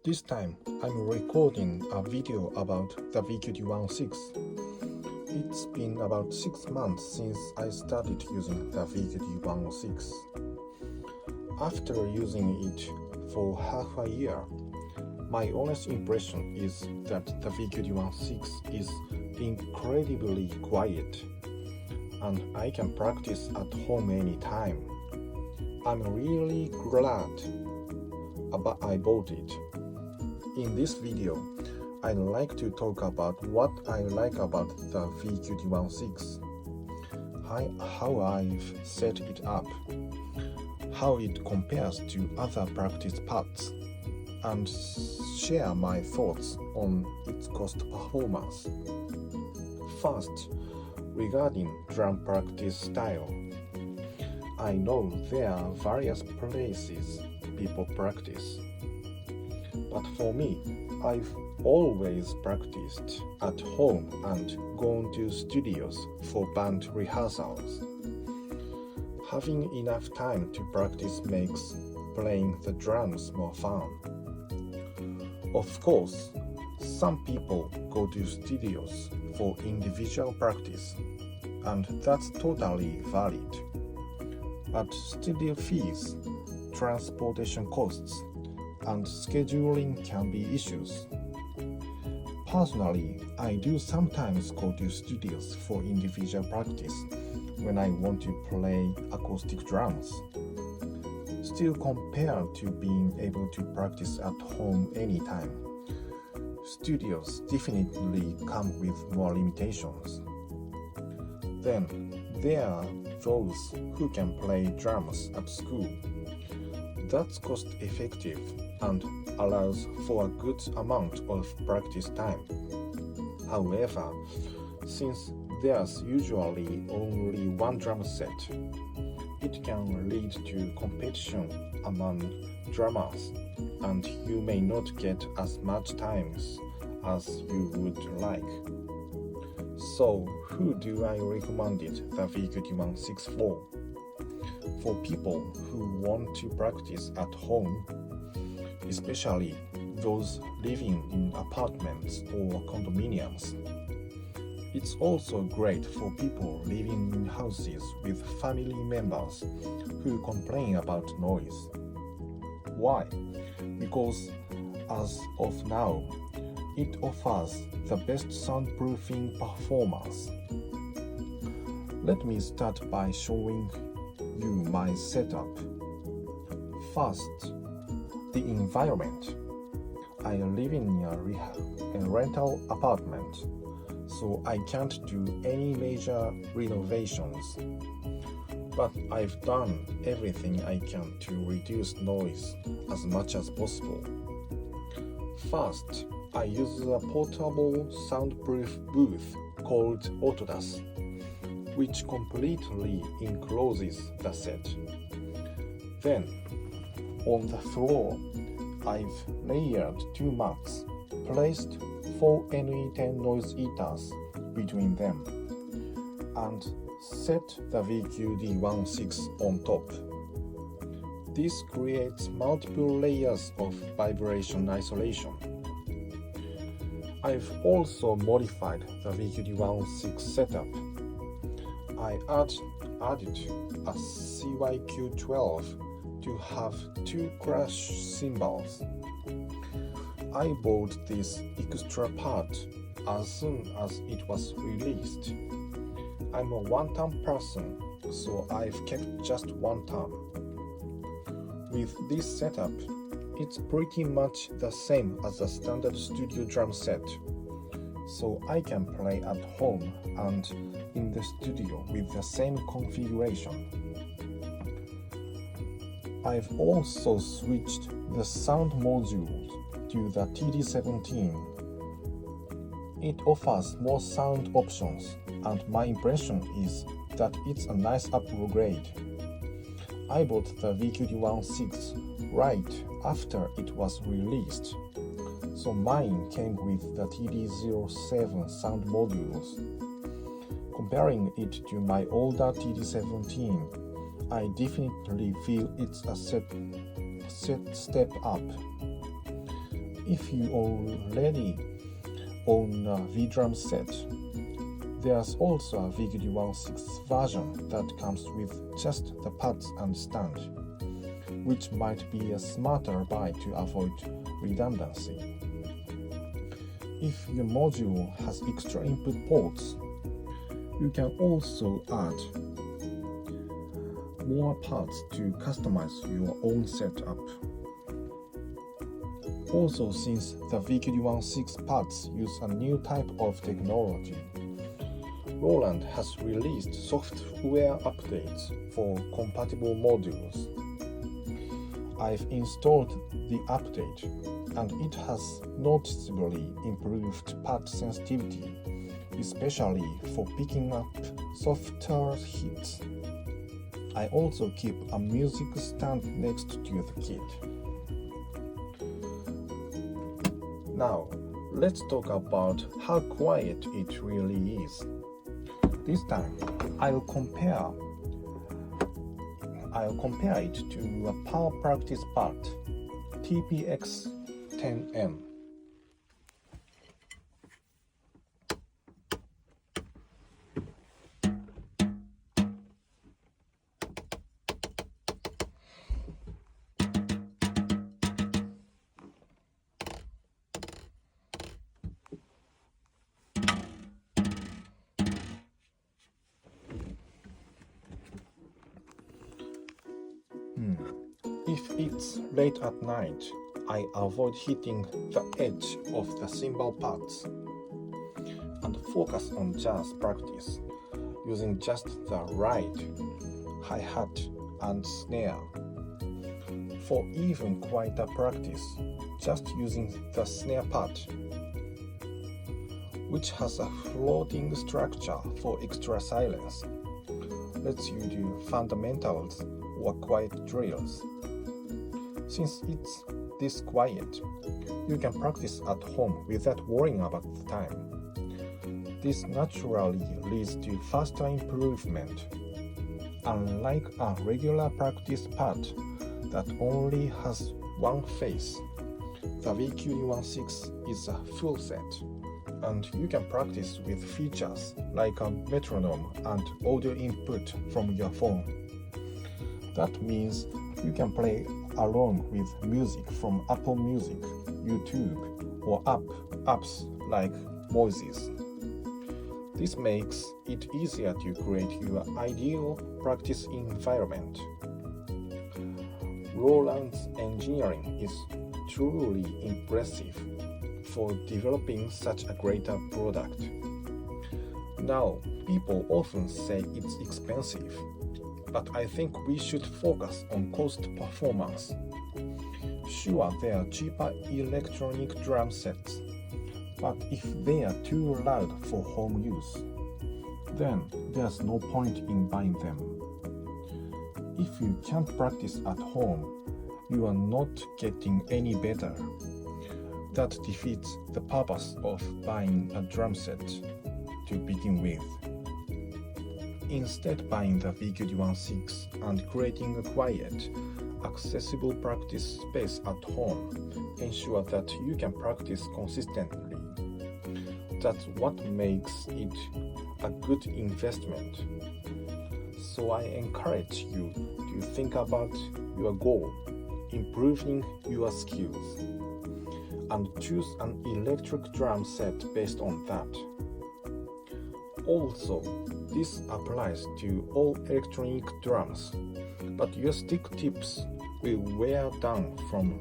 This time, I'm recording a video about the VQD106. It's been about 6 months since I started using the VQD106. After using it for half a year, my honest impression is that the VQD106 is incredibly quiet, and I can practice at home anytime. I'm really glad I bought it. In this video, I'd like to talk about what I like about the VQD106, how I've set it up, how it compares to other practice pads, and share my thoughts on its cost performance. First, regarding drum practice style. I know there are various places people practice, but for me, I've always practiced at home and gone to studios for band rehearsals. Having enough time to practice makes playing the drums more fun. Of course, some people go to studios for individual practice, and that's totally valid. But studio fees, transportation costs, and scheduling can be issues. Personally, I do sometimes go to studios for individual practice when I want to play acoustic drums. Still, compared to being able to practice at home anytime, studios definitely come with more limitations. Then, there are those who can play drums at school. That's cost effective and allows for a good amount of practice time. However, since there's usually only one drum set, it can lead to competition among drummers, and you may not get as much time as you would like. So, who do I recommend the VQD106 for? For people who want to practice at home, especially those living in apartments or condominiums. It's also great for people living in houses with family members who complain about noise. Why? Because as of now, it offers the best soundproofing performance. Let me start by showing you my setup. First, the environment. I live in a rental apartment, so I can't do any major renovations. But I've done everything I can to reduce noise as much as possible. First, I use a portable soundproof booth called Autodas, which completely encloses the set. Then, on the floor, I've layered 2 mats, placed 4 NE10 noise eaters between them, and set the VQD106 on top. This creates multiple layers of vibration isolation. I've also modified the VQD106 setup. I added a CYQ12 to have 2 crash cymbals. I bought this extra part as soon as it was released. I'm a one-ton person, so I've kept just one ton. With this setup, it's pretty much the same as a standard studio drum set, so I can play at home and in the studio with the same configuration. I've also switched the sound modules to the TD17. It offers more sound options, and my impression is that it's a nice upgrade. I bought the VQD106 right after it was released, so mine came with the TD07 sound modules. Comparing it to my older TD17, I definitely feel it's a step up. If you already own a V-drum set, there's also a VQD106 version that comes with just the pads and stand, which might be a smarter buy to avoid redundancy. If your module has extra input ports, you can also add more parts to customize your own setup. Also, since the VQD106 pads use a new type of technology, Roland has released software updates for compatible modules. I've installed the update, and it has noticeably improved pad sensitivity, especially for picking up softer hits. I also keep a music stand next to the kit. Now, let's talk about how quiet it really is. This time, I'll compare it to a Pearl Practice Pad TPX-10N. If it's late at night, I avoid hitting the edge of the cymbal pads and focus on jazz practice using just the right hi-hat and snare. For even quieter practice, just using the snare pad, which has a floating structure for extra silence, lets you do fundamentals or quiet drills. Since it's this quiet, you can practice at home without worrying about the time. This naturally leads to faster improvement. Unlike a regular practice pad that only has one face, the VQD106 is a full set, and you can practice with features like a metronome and audio input from your phone. That means you can play along with music from Apple Music, YouTube, or apps like Moises. This makes it easier to create your ideal practice environment. Roland's engineering is truly impressive for developing such a great product. Now, people often say it's expensive, but I think we should focus on cost performance. Sure, there are cheaper electronic drum sets, but if they are too loud for home use, then there's no point in buying them. If you can't practice at home, you are not getting any better. That defeats the purpose of buying a drum set to begin with. Instead, buying the VQD106 and creating a quiet, accessible practice space at home ensure that you can practice consistently. That's what makes it a good investment. So I encourage you to think about your goal, improving your skills, and choose an electric drum set based on that. Also, this applies to all electronic drums, but your stick tips will wear down from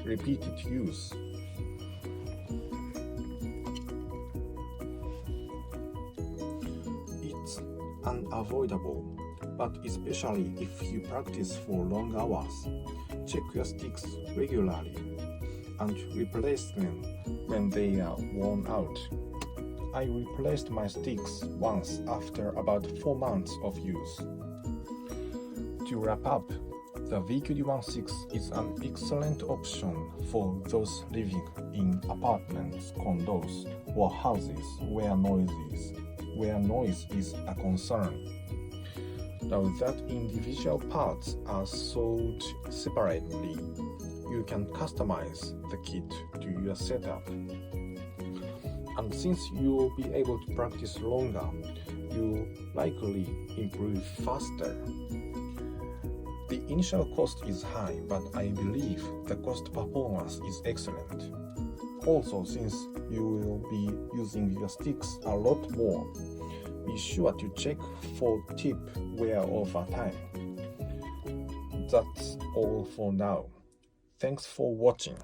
repeated use. It's unavoidable, but especially if you practice for long hours, check your sticks regularly and replace them when they are worn out. I replaced my sticks once after about 4 months of use. To wrap up, the VQD106 is an excellent option for those living in apartments, condos, or houses where noise is a concern. Now that individual parts are sold separately, you can customize the kit to your setup. And since you will be able to practice longer, you'll likely improve faster. The initial cost is high, but I believe the cost performance is excellent. Also, since you will be using your sticks a lot more, be sure to check for tip wear over time. That's all for now. Thanks for watching.